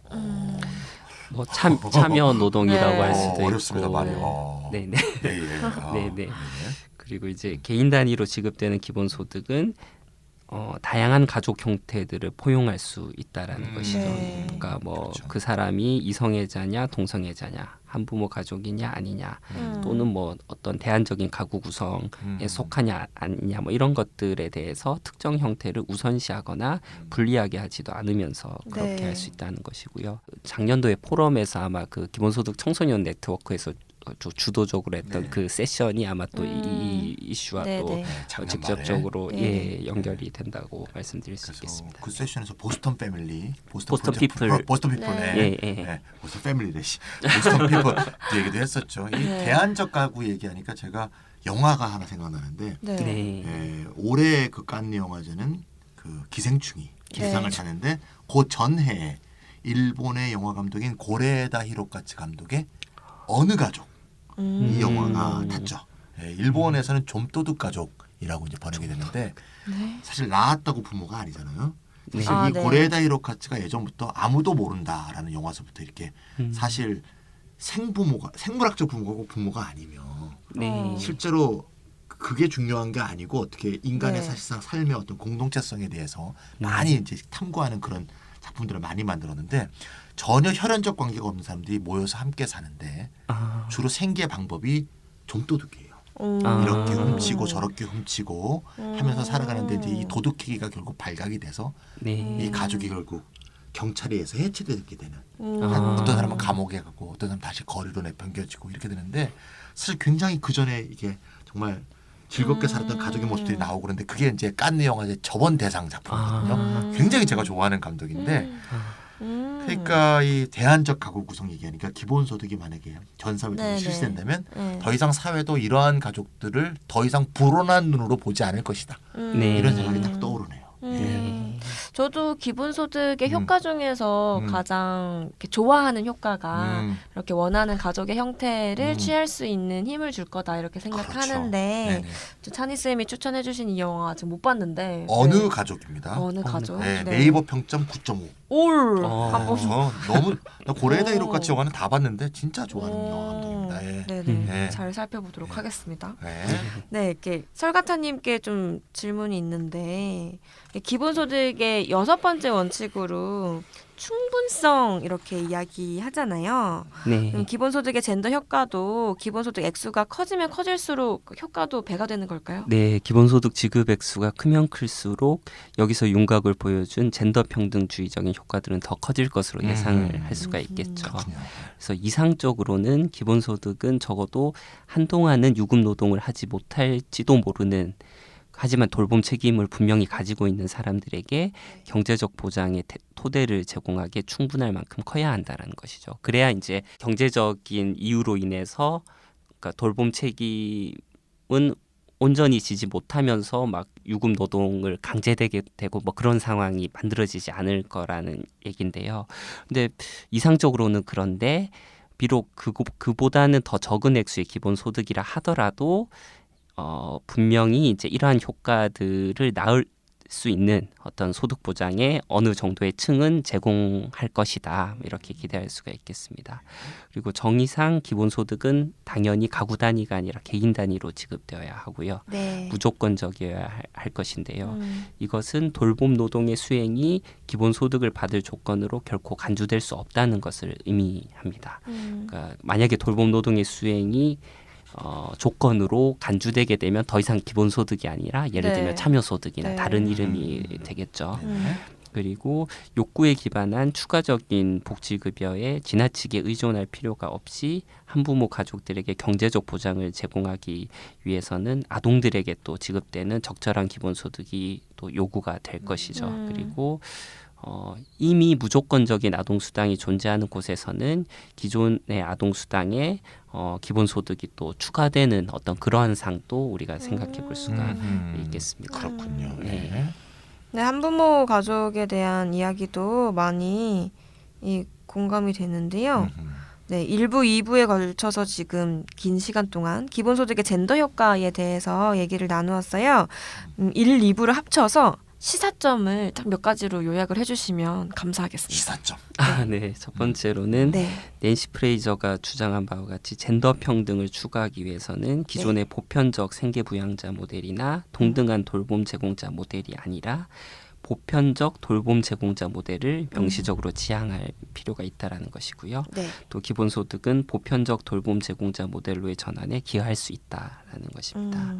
뭐 참여 노동이라고 네. 할 수도 어렵습니다 있고. 말이요. 네네. 예, 예. 네네. 그리고 이제 개인 단위로 지급되는 기본소득은 다양한 가족 형태들을 포용할 수 있다라는 것이죠. 네. 그러니까 뭐 그렇죠. 그 사람이 이성애자냐 동성애자냐 한부모 가족이냐 아니냐 또는 뭐 어떤 대안적인 가구 구성에 속하냐 아니냐 뭐 이런 것들에 대해서 특정 형태를 우선시하거나 불리하게 하지도 않으면서 그렇게 네. 할 수 있다는 것이고요. 작년도에 포럼에서 아마 그 기본소득 청소년 네트워크에서 주도적으로 했던 네. 그 세션이 아마 또 이 이슈와 네, 또 네. 작년 직접적으로 네. 예 연결이 된다고 말씀드릴 수 그래서 있겠습니다. 그 세션에서 보스턴 패밀리, 보스턴 피플. 보스턴 피플, 네. 예. 보스턴 패밀리래. 보스턴 피플 얘기도 했었죠. 이 네. 대안적 가구 얘기하니까 제가 영화가 하나 생각나는데 네. 네. 올해 그 칸느 영화제는 그 기생충이 기상을 네. 타는데 그 전해에 일본의 영화 감독인 고레다 히로카츠 감독의 어느 가족 이 영화가 탔죠. 일본에서는 좀도둑 가족이라고 이제 번역이 됐는데 네. 사실 낳았다고 부모가 아니잖아요. 사실 아, 이 네. 고레다 히로카츠가 예전부터 아무도 모른다라는 영화서부터 이렇게 사실 생부모가 생물학적 부모가 아니며 네. 실제로 그게 중요한 게 아니고 어떻게 인간의 네. 사실상 삶의 어떤 공동체성에 대해서 많이 이제 탐구하는 그런 작품들을 많이 만들었는데 전혀 혈연적 관계가 없는 사람들이 모여서 함께 사는데 주로 생계 방법이 좀도둑이에요. 이렇게 훔치고 저렇게 훔치고 하면서 살아가는데 이제 이 도둑행위가 결국 발각이 돼서 네. 이 가족이 결국 경찰에 의해서 해체되게 되는 아. 어떤 사람은 감옥에 가고 어떤 사람은 다시 거리로 내팽겨지고 이렇게 되는데 사실 굉장히 그 전에 이게 정말 즐겁게 살았던 가족의 모습들이 나오고 그런데 그게 이제 칸느 영화제 저번 대상 작품이거든요. 굉장히 제가 좋아하는 감독인데 그러니까 이 대안적 가구 구성 얘기하니까 기본소득이 만약에 전 사회적으로 네네. 실시된다면 네. 더 이상 사회도 이러한 가족들을 더 이상 불온한 눈으로 보지 않을 것이다. 네. 이런 생각이 딱 떠오르네요. 네. 저도 기본소득의 음. 효과 중에서 가장 이렇게 좋아하는 효과가 이렇게 원하는 가족의 형태를 취할 수 있는 힘을 줄 거다 이렇게 생각하는데 네네. 저 찬희 쌤이 추천해주신 이 영화 아직 못 봤는데 어느 네. 가족입니다. 어느 가족? 네, 네. 네이버 평점 9.5. 올 어. 한번 저 너무 나 고레다 오. 히로카츠 영화는 다 봤는데 진짜 좋아하는 영화 감독입니다. 예. 네네 네. 잘 살펴보도록 하겠습니다. 네. 네, 이렇게 설가타님께 좀 질문이 있는데 기본소득의 6번째 원칙으로 충분성 이렇게 이야기하잖아요. 네. 그럼 기본소득의 젠더 효과도 기본소득 액수가 커지면 커질수록 효과도 배가 되는 걸까요? 네, 기본소득 지급 액수가 크면 클수록 여기서 윤곽을 보여준 젠더 평등주의적인 효과들은 더 커질 것으로 예상을 할 수가 있겠죠. 그래서 이상적으로는 기본소득은 적어도 한동안은 유급 노동을 하지 못할지도 모르는 하지만 돌봄 책임을 분명히 가지고 있는 사람들에게 경제적 보장의 토대를 제공하기에 충분할 만큼 커야 한다는 것이죠. 그래야 이제 경제적인 이유로 인해서 그러니까 돌봄 책임은 온전히 지지 못하면서 막 유급 노동을 강제되게 되고 뭐 그런 상황이 만들어지지 않을 거라는 얘긴데요. 근데 이상적으로는 그런데 비록 그보다는 더 적은 액수의 기본소득이라 하더라도 분명히 이제 이러한 효과들을 낳을 수 있는 어떤 소득 보장의 어느 정도의 층은 제공할 것이다 이렇게 기대할 수가 있겠습니다. 그리고 정의상 기본소득은 당연히 가구 단위가 아니라 개인 단위로 지급되어야 하고요. 네. 무조건적이어야 할 것인데요. 이것은 돌봄 노동의 수행이 기본소득을 받을 조건으로 결코 간주될 수 없다는 것을 의미합니다. 그러니까 만약에 돌봄 노동의 수행이 조건으로 간주되게 되면 더 이상 기본소득이 아니라 예를 네. 들면 참여소득이나 네. 다른 이름이 되겠죠. 그리고 욕구에 기반한 추가적인 복지급여에 지나치게 의존할 필요가 없이 한부모 가족들에게 경제적 보장을 제공하기 위해서는 아동들에게 또 지급되는 적절한 기본소득이 또 요구가 될 것이죠. 그리고 이미 무조건적인 아동수당이 존재하는 곳에서는 기존의 아동수당에 기본소득이 또 추가되는 어떤 그러한 상도 우리가 생각해 볼 수가 있겠습니다. 그렇군요. 네. 네, 한부모 가족에 대한 이야기도 많이 공감이 되는데요. 네, 1부, 2부에 걸쳐서 지금 긴 시간 동안 기본소득의 젠더 효과에 대해서 얘기를 나누었어요. 1, 2부를 합쳐서 시사점을 딱 몇 가지로 요약을 해주시면 감사하겠습니다. 시사점. 네. 첫 번째로는 네. 낸시 프레이저가 주장한 바와 같이 젠더 평등을 추구하기 위해서는 기존의 보편적 생계부양자 모델이나 동등한 돌봄 제공자 모델이 아니라 보편적 돌봄 제공자 모델을 명시적으로 지향할 필요가 있다라는 것이고요. 네. 또 기본소득은 보편적 돌봄 제공자 모델로의 전환에 기여할 수 있다라는 것입니다.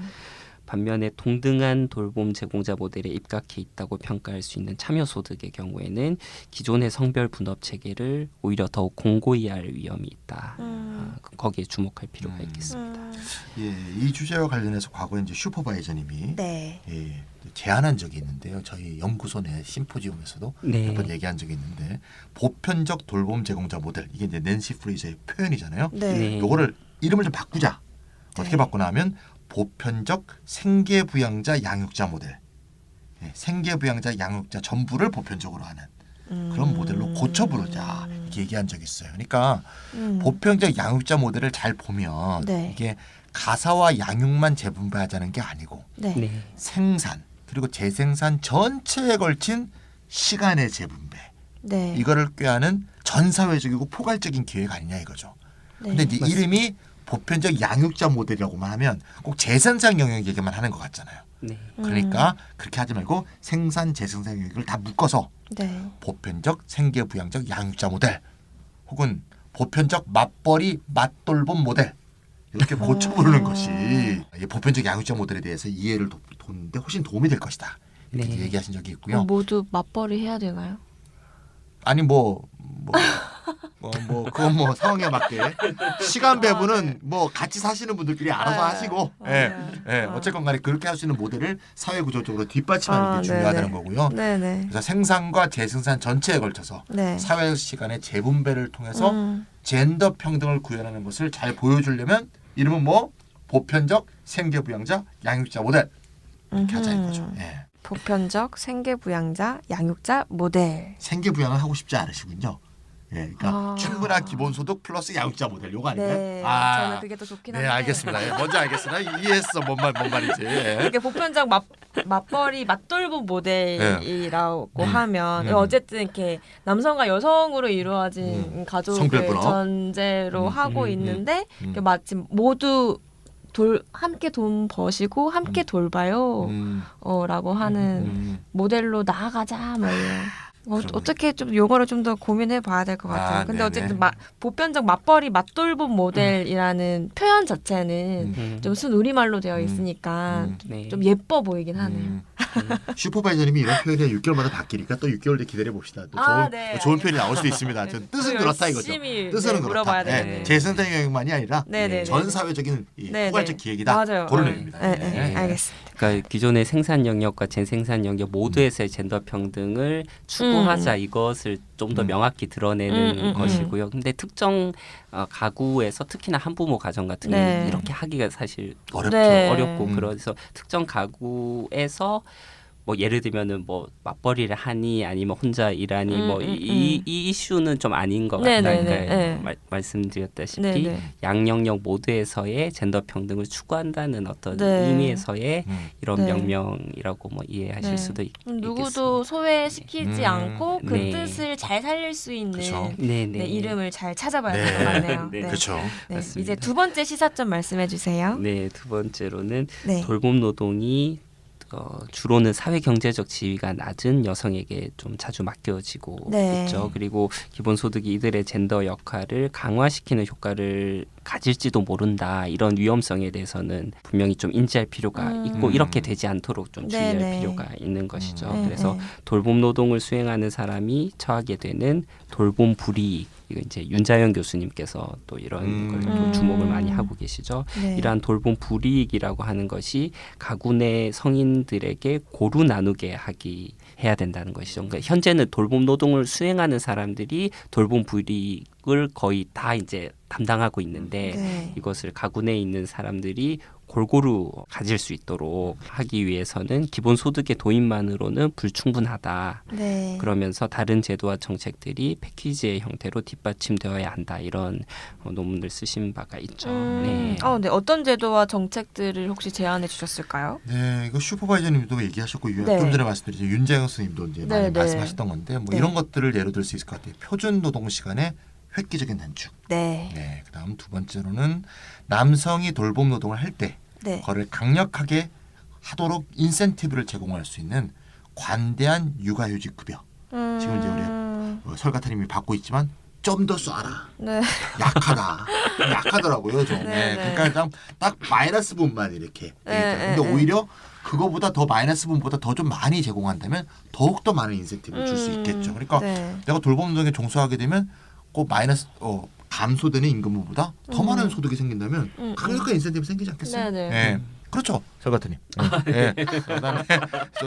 반면에 동등한 돌봄 제공자 모델에 입각해 있다고 평가할 수 있는 참여소득의 경우에는 기존의 성별 분업 체계를 오히려 더욱 공고히 할 위험이 있다. 거기에 주목할 필요가 있겠습니다. 예, 이 주제와 관련해서 과거에 이제 슈퍼바이저님이 네. 예, 제안한 적이 있는데요. 저희 연구소 내 심포지움에서도 네. 몇 번 얘기한 적이 있는데 보편적 돌봄 제공자 모델 이게 이제 낸시 프레이저의 표현이잖아요. 네. 네. 요거를 이름을 좀 바꾸자. 어떻게 네. 바꾸나 하면 보편적 생계부양자 양육자 모델. 예, 생계부양자 양육자 전부를 보편적으로 하는 그런 모델로 고쳐 부르자 이렇게 얘기한 적이 있어요. 그러니까 보편적 양육자 모델을 잘 보면 네. 이게 가사와 양육만 재분배하자는 게 아니고 네. 네. 생산 그리고 재생산 전체에 걸친 시간의 재분배 네. 이거를 꾀하는 전사회적이고 포괄적인 기획 아니냐 이거죠. 네. 근데 이제 이름이 보편적 양육자 모델이라고만 하면 꼭 재생산 영역 얘기만 하는 것 같잖아요. 네. 그러니까 그렇게 하지 말고 생산 재생산 영역을 다 묶어서 네. 보편적 생계부양적 양육자 모델 혹은 보편적 맞벌이 맞돌봄 모델 이렇게 고쳐 부르는 것이 이 보편적 양육자 모델에 대해서 이해를 돕는데 훨씬 도움이 될 것이다. 이렇게 네. 얘기하신 적이 있고요. 모두 맞벌이 해야 되나요? 아니 그건 뭐 상황에 맞게 시간 배분은 뭐 같이 사시는 분들끼리 알아서 하시고 어쨌건 간에 그렇게 할 수 있는 모델을 사회 구조적으로 뒷받침하는 게 중요하다는 거고요. 네네. 그래서 생산과 재생산 전체에 걸쳐서 네. 사회 시간의 재분배를 통해서 젠더 평등을 구현하는 것을 잘 보여주려면 이름은 뭐 보편적 생계부양자 양육자 모델 이렇게 하자 이거죠. 예. 보편적 생계부양자 양육자 모델. 생계부양을 하고 싶지 않으시군요. 예, 그러니까 충분한 기본소득 플러스 양육자 모델 요거 아닌가요? 네. 저는 그게 더 좋긴 한데. 네, 알겠습니다. 예, 먼저 알겠습니다. 이해했어. 뭔 말인지. 예. 이게 보편적 맞벌이 맞돌봄 모델이라고 하면 어쨌든 이렇게 남성과 여성으로 이루어진 가족을 성별분업. 전제로 하고 있는데 마침 모두 함께 돈 버시고 함께 돌봐요. 라고 하는 모델로 나아가자 말이에요. 어떻게 좀 용어를 좀 더 고민해 봐야 될 것 같아요. 근데 네네. 어쨌든 보편적 맞벌이 맞돌봄 모델이라는 표현 자체는 좀 순우리말로 되어 있으니까 네. 좀 예뻐 보이긴 하네요. 슈퍼바이저님이 이런 표현이 6개월마다 바뀌니까 또 6개월 뒤 기다려 봅시다. 또 좋은 표현이 나올 수도 있습니다. 전 뜻은 그렇다 이거죠. 열심히, 뜻은 그렇다. 물어봐야 되겠네요. 재생산 영역만이 아니라 네네네. 전 사회적인 네네. 포괄적 기획이다. 맞아요. 그런 의미입니다. 네. 알겠습니다. 그러니까 기존의 생산 영역과 재생산 영역 모두에서의 젠더 평등을 추구하자 이것을 좀 더 명확히 드러내는 것이고요. 근데 특정 가구에서 특히나 한부모 가정 같은 경우는 이렇게 하기가 사실 어렵고 그래서 특정 가구에서 뭐 예를 들면은 뭐 맞벌이를 하니 아니면 혼자 일하니 뭐 이 이슈는 좀 아닌 것 같다. 그러니까 말씀드렸다시피 양 영역 모두에서의 젠더 평등을 추구한다는 어떤 의미에서의 이런 명명이라고 뭐 이해하실 수도 누구도 소외시키지 않고 그 네. 뜻을 잘 살릴 수 있는 그렇죠. 이름을 잘 찾아봐야 될 것 같네요. 네. 그렇죠. 네. 이제 두 번째 시사점 말씀해 주세요. 네, 두 번째로는 네. 돌봄 노동이 주로는 사회 경제적 지위가 낮은 여성에게 좀 자주 맡겨지고 있죠. 그리고 기본소득이 이들의 젠더 역할을 강화시키는 효과를 가질지도 모른다. 이런 위험성에 대해서는 분명히 좀 인지할 필요가 있고 이렇게 되지 않도록 좀 주의할 필요가 있는 것이죠. 그래서 돌봄 노동을 수행하는 사람이 처하게 되는 돌봄 불이익 이거 이제 윤자연 교수님께서 또 이런 걸 또 주목을 많이 하고 계시죠. 네. 이러한 돌봄 불이익이라고 하는 것이 가구 내 성인들에게 고루 나누게 해야 된다는 것이죠. 그러니까 현재는 돌봄 노동을 수행하는 사람들이 돌봄 불이익을 거의 다 이제 담당하고 있는데 네. 이것을 가구 내에 있는 사람들이 골고루 가질 수 있도록 하기 위해서는 기본소득의 도입만으로는 불충분하다. 네. 그러면서 다른 제도와 정책들이 패키지의 형태로 뒷받침되어야 한다. 이런 논문을 쓰신 바가 있죠. 네. 네. 어떤 제도와 정책들을 혹시 제안해 주셨을까요? 네, 이거 슈퍼바이저님도 얘기하셨고 네. 좀 전에 말씀드린 윤재영 선생님도 이제 많이 네, 네. 말씀하셨던 건데 뭐 네. 이런 것들을 예로 들 수 있을 것 같아요. 표준 노동 시간의 획기적인 단축. 네. 네, 그다음 두 번째로는 남성이 돌봄 노동을 할 때 네. 그거를 강력하게 하도록 인센티브를 제공할 수 있는 관대한 육아휴직 급여. 지금 이제 우리 설가타님이 받고 있지만 좀 더 쏴라. 네. 약하다. 약하더라고요, 좀. 네, 네, 그러니까 딱 마이너스 분만 이렇게. 네, 근데 네, 오히려 그거보다 더 마이너스 분보다 더 좀 많이 제공한다면 더욱 더 많은 인센티브를 줄 수 있겠죠. 그러니까 네. 내가 돌봄 노동에 종사하게 되면 꼭 마이너스 감소되는 임금보다 더 많은 소득이 생긴다면 강력한 인센티브 생기지 않겠어요? 네, 네. 네. 그렇죠, 설가트님. 네. 그다음에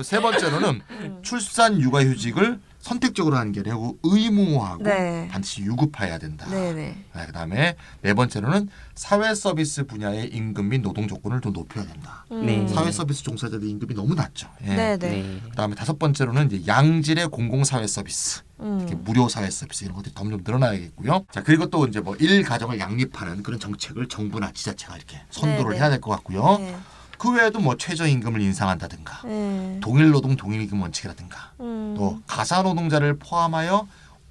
세 번째로는 출산 육아휴직을 선택적으로 하는 게 아니고 의무화하고 네. 반드시 유급화해야 된다. 네네. 네, 그다음에 네 번째로는 사회 서비스 분야의 임금 및 노동 조건을 좀 높여야 된다. 네. 사회 서비스 종사자들 임금이 너무 낮죠. 예. 네네. 네. 그다음에 다섯 번째로는 이제 양질의 공공 사회 서비스, 이렇게 무료 사회 서비스 이런 것들이 점점 늘어나야겠고요. 자, 그리고 또 이제 뭐 일가정을 양립하는 그런 정책을 정부나 지자체가 이렇게 선도를 네네. 해야 될 것 같고요. 네. 그 외에도 뭐 최저임금을 인상한다든가, 네. 동일 노동 동일임금 원칙이라든가, 또 가사 노동자를 포함하여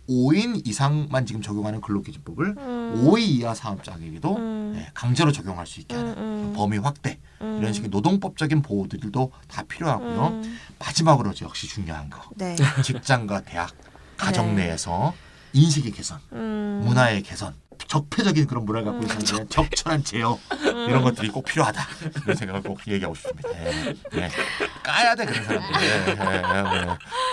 5인 이상만 지금 적용하는 근로기준법을 5인 이하 사업장에게도 강제로 적용할 수 있게 하는 범위 확대, 이런 식의 노동법적인 보호들도 다 필요하고요. 마지막으로 역시 중요한 거, 네. 직장과 대학, 가정 네. 내에서 인식의 개선, 문화의 개선, 적폐적인 그런 문화를 갖고 있는 사람들의 적절한 제어 이런 것들이 꼭 필요하다. 이런 생각을 꼭 얘기하고 싶습니다. 네. 네. 까야 돼 그런 사람들. 네. 네.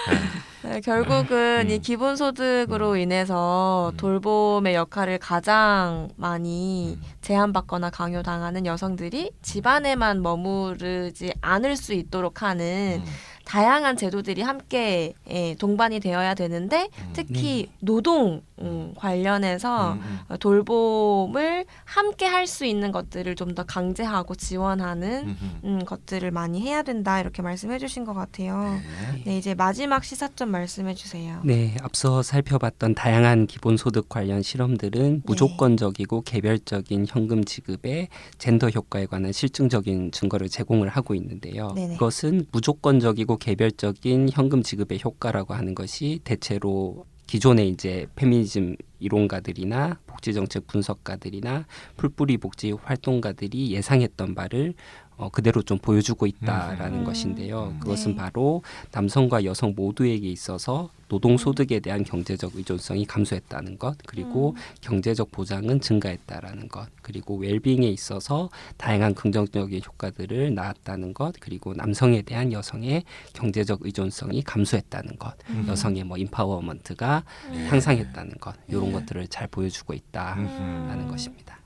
네. 네, 결국은 이 기본소득으로 인해서 돌봄의 역할을 가장 많이 제한받거나 강요당하는 여성들이 집안에만 머무르지 않을 수 있도록 하는 다양한 제도들이 함께 동반이 되어야 되는데 특히 노동 관련해서 돌봄을 함께 할 수 있는 것들을 좀 더 강제하고 지원하는 것들을 많이 해야 된다 이렇게 말씀해 주신 것 같아요. 네, 이제 마지막 시사점 말씀해 주세요. 네, 앞서 살펴봤던 다양한 기본소득 관련 실험들은 무조건적이고 개별적인 현금 지급의 젠더 효과에 관한 실증적인 증거를 제공을 하고 있는데요. 네네. 이것은 무조건적이고 개별적인 현금 지급의 효과라고 하는 것이 대체로 기존의 이제 페미니즘 이론가들이나 복지정책 분석가들이나 풀뿌리 복지 활동가들이 예상했던 바를 그대로 좀 보여주고 있다라는 것인데요. 그것은 네. 바로 남성과 여성 모두에게 있어서 노동소득에 대한 경제적 의존성이 감소했다는 것, 그리고 경제적 보장은 증가했다라는 것, 그리고 웰빙에 있어서 다양한 긍정적인 효과들을 낳았다는 것, 그리고 남성에 대한 여성의 경제적 의존성이 감소했다는 것, 여성의 뭐 인파워먼트가 향상했다는 것, 이런 것들을 잘 보여주고 있다라는 것입니다.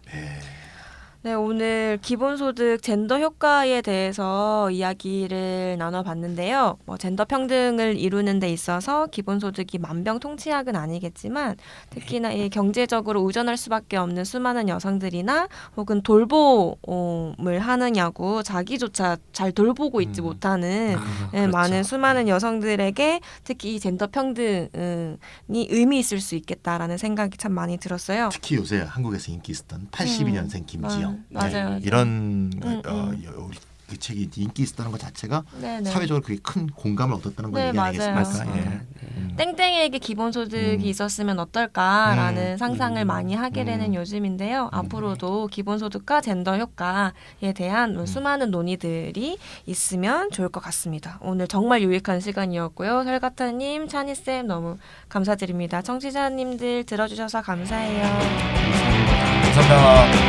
네, 오늘 기본소득 젠더 효과에 대해서 이야기를 나눠봤는데요. 뭐 젠더 평등을 이루는 데 있어서 기본소득이 만병통치약은 아니겠지만 특히나 이 경제적으로 의존할 수밖에 없는 수많은 여성들이나 혹은 돌봄을 하느냐고 자기조차 잘 돌보고 있지 못하는 그렇죠. 많은 수많은 여성들에게 특히 이 젠더 평등이 의미 있을 수 있겠다라는 생각이 참 많이 들었어요. 특히 요새 한국에서 인기 있었던 82년생 김지영 맞아요. 이런 우리 그 책이 인기 있었다는 것 자체가 네네. 사회적으로 그게 큰 공감을 얻었다는 걸 네, 얘기 아니겠습니까? 맞아요. 예. 땡땡에게 기본소득이 있었으면 어떨까라는 상상을 많이 하게 되는 요즘인데요. 앞으로도 기본소득과 젠더 효과에 대한 수많은 논의들이 있으면 좋을 것 같습니다. 오늘 정말 유익한 시간이었고요. 설가타님, 찬이쌤 너무 감사드립니다. 청취자님들 들어주셔서 감사해요. 감사합니다.